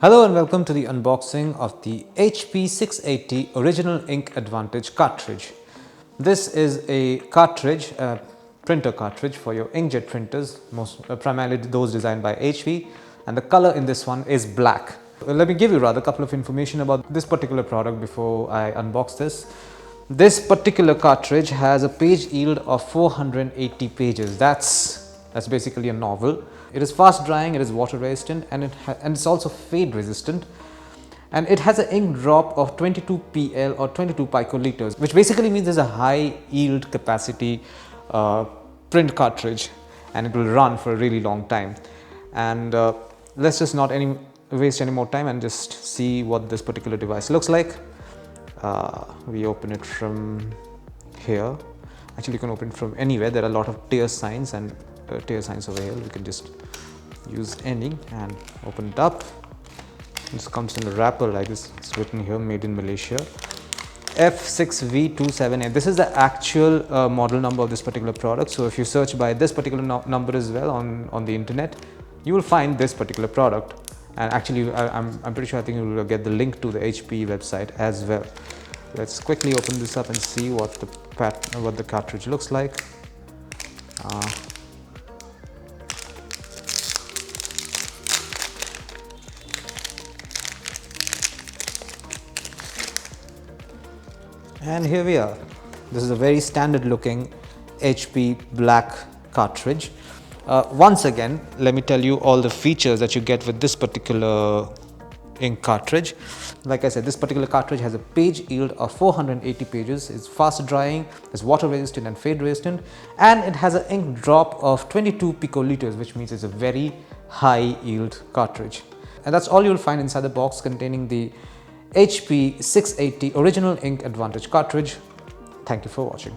Hello and welcome to the unboxing of the HP 680 Original Ink Advantage cartridge. This is a cartridge, a printer cartridge for your inkjet printers, primarily those designed by HP, and the color in this one is black. Let me give you a couple of information about this particular product before I unbox this. This particular cartridge has a page yield of 480 pages. That's basically a novel. It is fast drying, it is water resistant, and it's also fade resistant. And it has an ink drop of 22 PL or 22 picoliters, which basically means there's a high yield capacity print cartridge, and it will run for a really long time. And let's just not waste any more time and just see what this particular device looks like. We open it from here. Actually, you can open it from anywhere. There are a lot of tear signs and tear signs over here. We can just use any and open it up. This comes in a wrapper like this. It's written here, made in Malaysia. F6V278. This is the actual model number of this particular product. So if you search by this particular number as well on the internet, you will find this particular product. And actually, I'm pretty sure I think you will get the link to the HP website as well. Let's quickly open this up and see what the cartridge looks like. And here we are. This is a very standard looking HP black cartridge. Once again, let me tell you all the features that you get with this particular ink cartridge. Like I said, this particular cartridge has a page yield of 480 pages. It's fast drying, it's water resistant and fade resistant, and it has an ink drop of 22 picoliters, which means it's a very high yield cartridge. And that's all you'll find inside the box containing the HP 680 Original Ink Advantage cartridge. Thank you for watching.